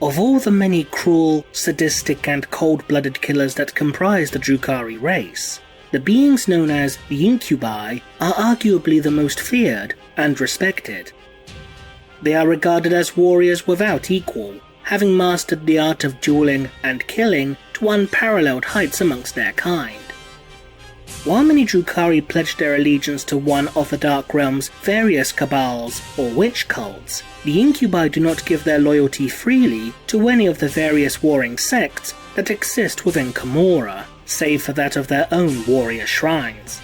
of all the many cruel, sadistic and cold-blooded killers that comprise the Drukhari race, the beings known as the Incubi are arguably the most feared and respected. They are regarded as warriors without equal, having mastered the art of dueling and killing to unparalleled heights amongst their kind. While many Drukhari pledge their allegiance to one of the Dark Realm's various cabals or witch cults, the Incubi do not give their loyalty freely to any of the various warring sects that exist within Camorra, save for that of their own warrior shrines.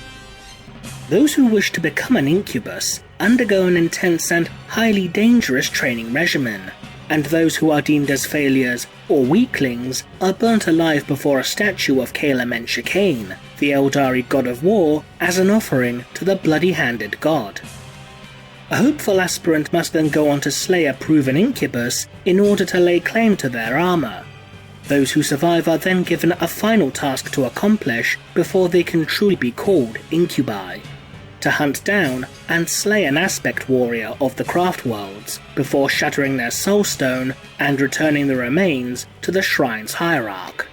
Those who wish to become an incubus undergo an intense and highly dangerous training regimen, and those who are deemed as failures or weaklings are burnt alive before a statue of Kala Menshikane, the Eldari god of war, as an offering to the bloody-handed god. A hopeful aspirant must then go on to slay a proven incubus in order to lay claim to their armor. Those who survive are then given a final task to accomplish before they can truly be called incubi: to hunt down and slay an aspect warrior of the craft worlds before shattering their soulstone and returning the remains to the shrine's hierarch.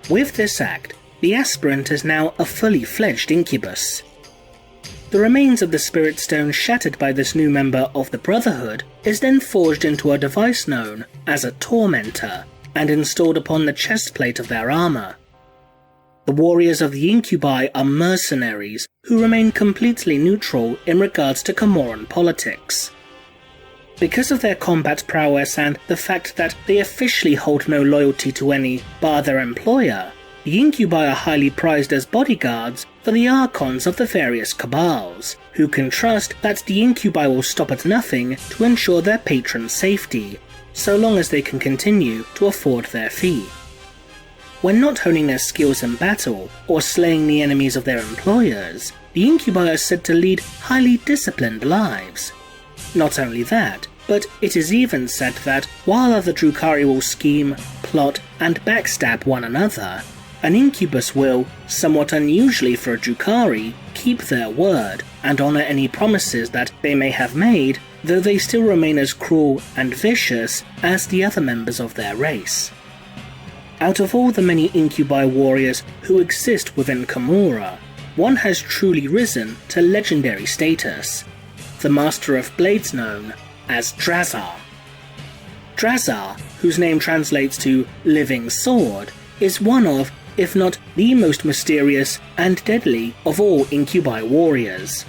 With this act, the aspirant is now a fully fledged incubus. The remains of the spirit stone shattered by this new member of the Brotherhood is then forged into a device known as a tormentor and installed upon the chestplate of their armor. The warriors of the Incubi are mercenaries who remain completely neutral in regards to Camorran politics. Because of their combat prowess and the fact that they officially hold no loyalty to any bar their employer, the Incubi are highly prized as bodyguards for the archons of the various cabals, who can trust that the Incubi will stop at nothing to ensure their patron's safety, so long as they can continue to afford their fee. When not honing their skills in battle or slaying the enemies of their employers, the Incubi are said to lead highly disciplined lives. Not only that, but it is even said that while other Drukhari will scheme, plot, and backstab one another, an incubus will, somewhat unusually for a Drukhari, keep their word and honor any promises that they may have made, though they still remain as cruel and vicious as the other members of their race. Out of all the many Incubi warriors who exist within Camorra, one has truly risen to legendary status, the Master of Blades known as Drazhar. Drazhar, whose name translates to Living Sword, is one of, if not the most mysterious and deadly of all Incubi warriors.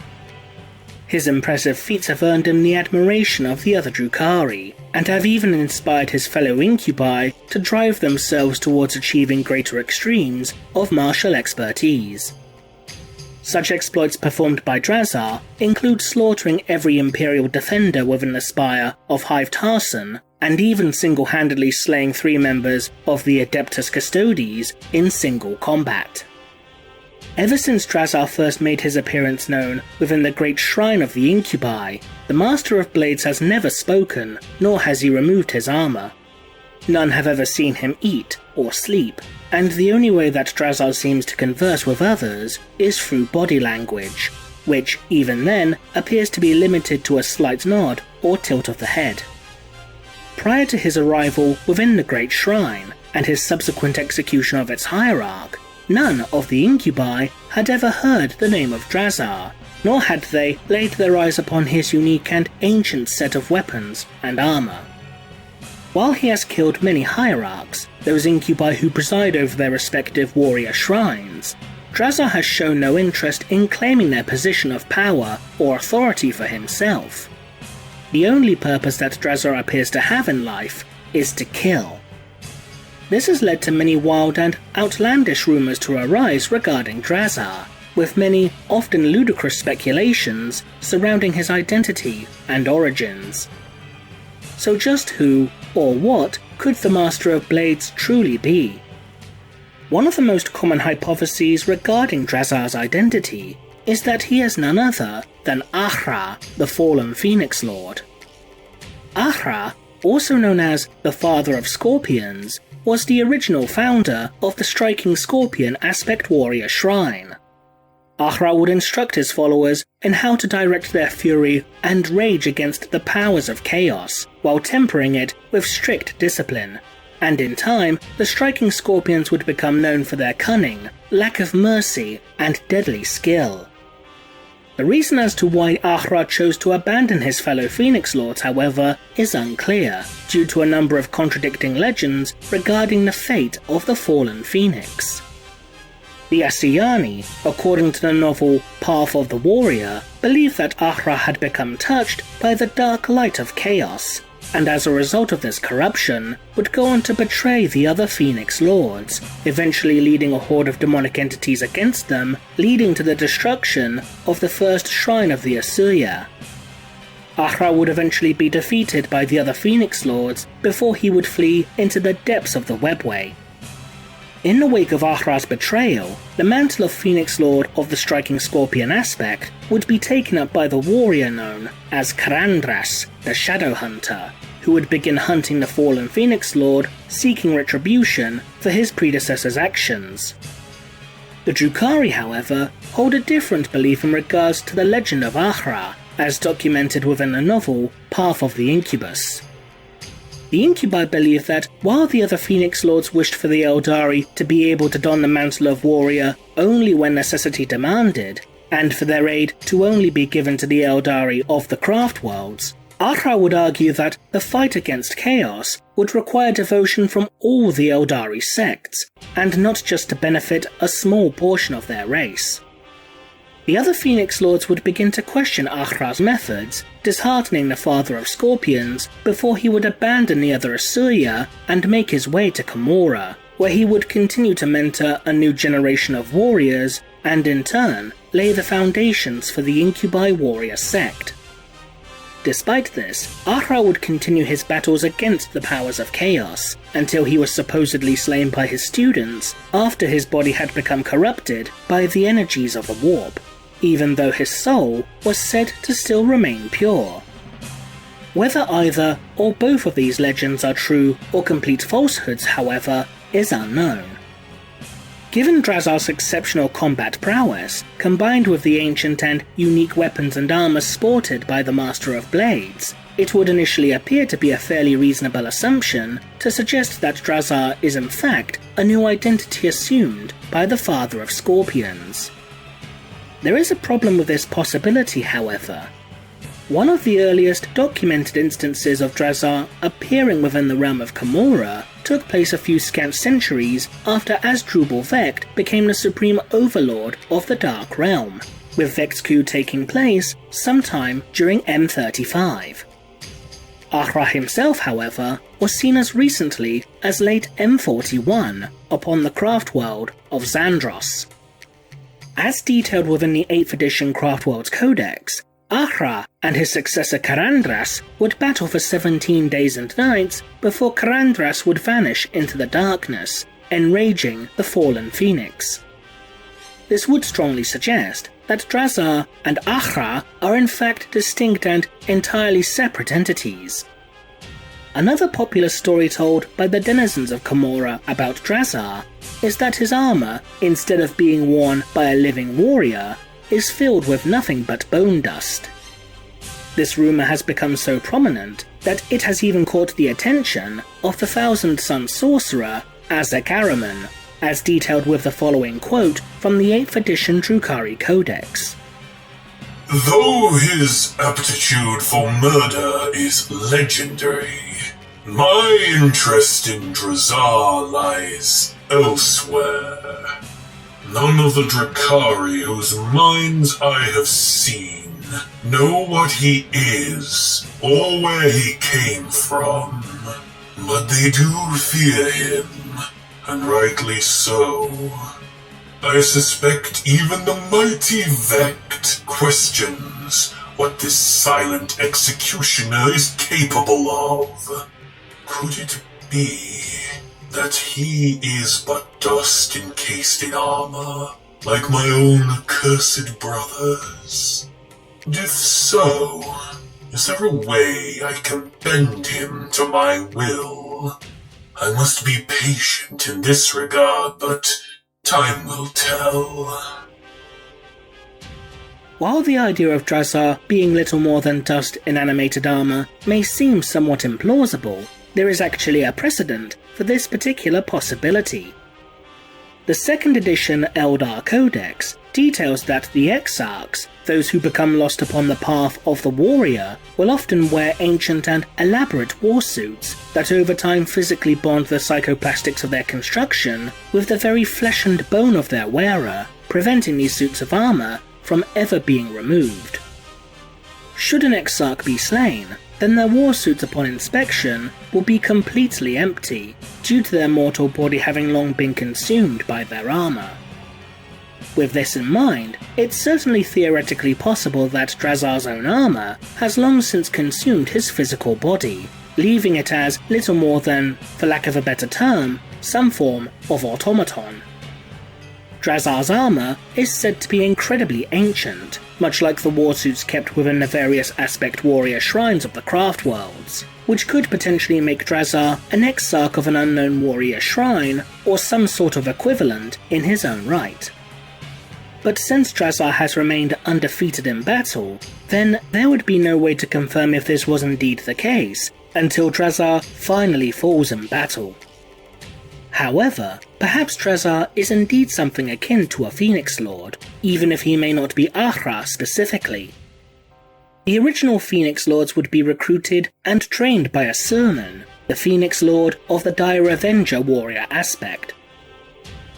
His impressive feats have earned him the admiration of the other Drukhari, and have even inspired his fellow Incubi to drive themselves towards achieving greater extremes of martial expertise. Such exploits performed by Drazhar include slaughtering every Imperial defender within the spire of Hive Tarson, and even single-handedly slaying 3 members of the Adeptus Custodes in single combat. Ever since Drazhar first made his appearance known within the Great Shrine of the Incubi, the Master of Blades has never spoken, nor has he removed his armor. None have ever seen him eat or sleep, and the only way that Drazhar seems to converse with others is through body language, which, even then, appears to be limited to a slight nod or tilt of the head. Prior to his arrival within the Great Shrine, and his subsequent execution of its hierarch, none of the Incubi had ever heard the name of Drazhar, nor had they laid their eyes upon his unique and ancient set of weapons and armor. While he has killed many hierarchs, those Incubi who preside over their respective warrior shrines, Drazhar has shown no interest in claiming their position of power or authority for himself. The only purpose that Drazhar appears to have in life is to kill. This has led to many wild and outlandish rumors to arise regarding Drazhar, with many often ludicrous speculations surrounding his identity and origins. So just who, or what, could the Master of Blades truly be? One of the most common hypotheses regarding Drazhar's identity is that he is none other than Ahriman, the fallen Phoenix Lord. Arhra, also known as the Father of Scorpions, was the original founder of the Striking Scorpion Aspect Warrior Shrine. Ahriman would instruct his followers in how to direct their fury and rage against the powers of chaos, while tempering it with strict discipline. And in time, the striking scorpions would become known for their cunning, lack of mercy, and deadly skill. The reason as to why Arhra chose to abandon his fellow Phoenix Lords, however, is unclear, due to a number of contradicting legends regarding the fate of the fallen Phoenix. The Asiyani, according to the novel Path of the Warrior, believe that Ahriman had become touched by the dark light of chaos, and as a result of this corruption, would go on to betray the other Phoenix Lords, eventually leading a horde of demonic entities against them, leading to the destruction of the first shrine of the Asuya. Ahriman would eventually be defeated by the other Phoenix Lords before he would flee into the depths of the Webway. In the wake of Ahriman's betrayal, the mantle of Phoenix Lord of the Striking Scorpion aspect would be taken up by the warrior known as Karandras, the Shadow Hunter, who would begin hunting the fallen Phoenix Lord, seeking retribution for his predecessor's actions. The Drukhari, however, hold a different belief in regards to the legend of Arhra, as documented within the novel Path of the Incubus. The Incubi believe that while the other Phoenix Lords wished for the Eldari to be able to don the mantle of warrior only when necessity demanded, and for their aid to only be given to the Eldari of the Craft Worlds, Arhra would argue that the fight against chaos would require devotion from all the Eldari sects, and not just to benefit a small portion of their race. The other Phoenix Lords would begin to question Ahriman's methods, disheartening the Father of Scorpions before he would abandon the other Asuya and make his way to Camorra, where he would continue to mentor a new generation of warriors and in turn lay the foundations for the Incubi warrior sect. Despite this, Arhra would continue his battles against the powers of chaos, until he was supposedly slain by his students after his body had become corrupted by the energies of the warp, even though his soul was said to still remain pure. Whether either or both of these legends are true or complete falsehoods, however, is unknown. Given Drazhar's exceptional combat prowess, combined with the ancient and unique weapons and armor sported by the Master of Blades, it would initially appear to be a fairly reasonable assumption to suggest that Drazhar is in fact a new identity assumed by the Father of Scorpions. There is a problem with this possibility, however. One of the earliest documented instances of Drazhar appearing within the realm of Camorra took place a few scant centuries after Asdrubal Vecht became the supreme overlord of the Dark Realm, with Vecht's taking place sometime during M35. Arhra himself, however, was seen as recently as late M41 upon the craft world of Xandros. As detailed within the 8th edition Craftworld's Codex, Ahriman and his successor Karandras would battle for 17 days and nights before Karandras would vanish into the darkness, enraging the fallen Phoenix. This would strongly suggest that Drazhar and Ahriman are in fact distinct and entirely separate entities. Another popular story told by the denizens of Camorra about Drazhar is that his armor, instead of being worn by a living warrior, is filled with nothing but bone dust. This rumor has become so prominent that it has even caught the attention of the Thousand-Sun sorcerer Ahriman, as detailed with the following quote from the 8th edition Drukhari Codex. Though his aptitude for murder is legendary, my interest in Drazhar lies elsewhere. None of the Drukhari whose minds I have seen know what he is or where he came from, but they do fear him, and rightly so. I suspect even the mighty Vecht questions what this silent executioner is capable of. Could it be that he is but dust encased in armor, like my own cursed brothers? And if so, is there a way I can bend him to my will? I must be patient in this regard, but time will tell. While the idea of Drazhar being little more than dust in animated armor may seem somewhat implausible, there is actually a precedent for this particular possibility. The 2nd edition Eldar Codex details that the Exarchs, those who become lost upon the path of the warrior, will often wear ancient and elaborate war suits that over time physically bond the psychoplastics of their construction with the very flesh and bone of their wearer, preventing these suits of armor from ever being removed. Should an Exarch be slain, then their war suits upon inspection will be completely empty, due to their mortal body having long been consumed by their armor. With this in mind, it's certainly theoretically possible that Drazhar's own armor has long since consumed his physical body, leaving it as little more than, for lack of a better term, some form of automaton. Drazhar's armor is said to be incredibly ancient, much like the warsuits kept within the various aspect warrior shrines of the craft worlds, which could potentially make Drazhar an exarch of an unknown warrior shrine, or some sort of equivalent in his own right. But since Drazhar has remained undefeated in battle, then there would be no way to confirm if this was indeed the case, until Drazhar finally falls in battle. However, perhaps Drazhar is indeed something akin to a Phoenix Lord, even if he may not be Ahriman specifically. The original Phoenix Lords would be recruited and trained by a Sermon, the Phoenix Lord of the Dire Avenger warrior aspect.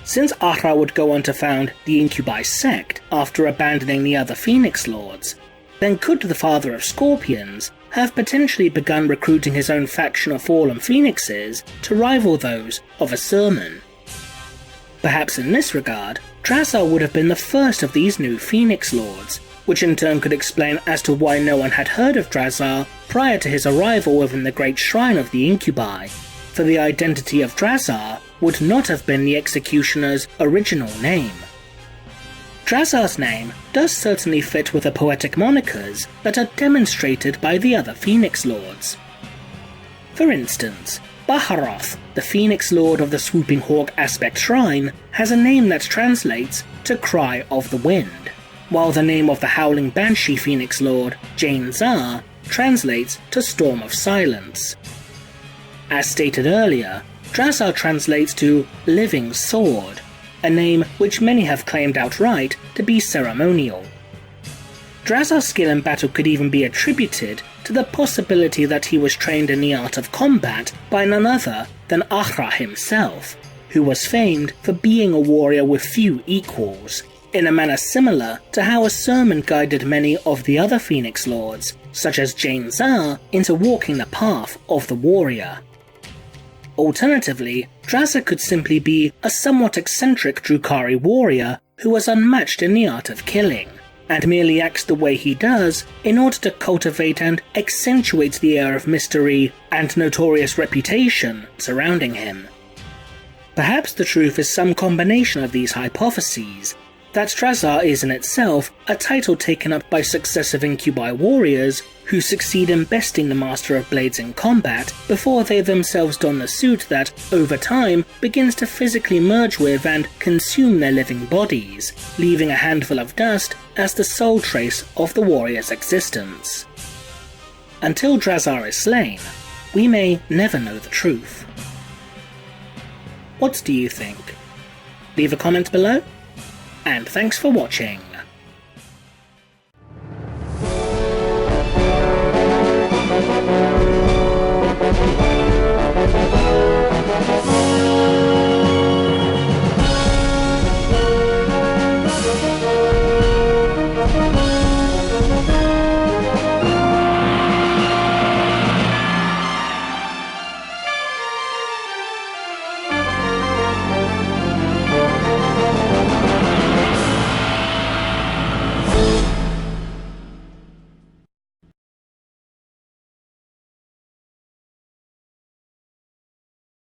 Since Arhra would go on to found the Incubi sect after abandoning the other Phoenix Lords, then could the Father of Scorpions have potentially begun recruiting his own faction of fallen phoenixes to rival those of a Sermon. Perhaps in this regard, Drazhar would have been the first of these new Phoenix Lords, which in turn could explain as to why no one had heard of Drazhar prior to his arrival within the Great Shrine of the Incubi, for the identity of Drazhar would not have been the executioner's original name. Drazhar's name does certainly fit with the poetic monikers that are demonstrated by the other Phoenix Lords. For instance, Baharoth, the Phoenix Lord of the Swooping Hawk Aspect Shrine, has a name that translates to Cry of the Wind, while the name of the Howling Banshee Phoenix Lord, Drazhar, translates to Storm of Silence. As stated earlier, Drazhar translates to Living Sword, a name which many have claimed outright to be ceremonial. Drazhar's skill in battle could even be attributed to the possibility that he was trained in the art of combat by none other than Ahriman himself, who was famed for being a warrior with few equals, in a manner similar to how a sermon guided many of the other Phoenix Lords, such as Drazhar, into walking the path of the warrior. Alternatively, Drazhar could simply be a somewhat eccentric Drukhari warrior who was unmatched in the art of killing, and merely acts the way he does in order to cultivate and accentuate the air of mystery and notorious reputation surrounding him. Perhaps the truth is some combination of these hypotheses, that Drazhar is in itself a title taken up by successive Incubi warriors who succeed in besting the Master of Blades in combat before they themselves don the suit that, over time, begins to physically merge with and consume their living bodies, leaving a handful of dust as the sole trace of the warrior's existence. Until Drazhar is slain, we may never know the truth. What do you think? Leave a comment below, and thanks for watching.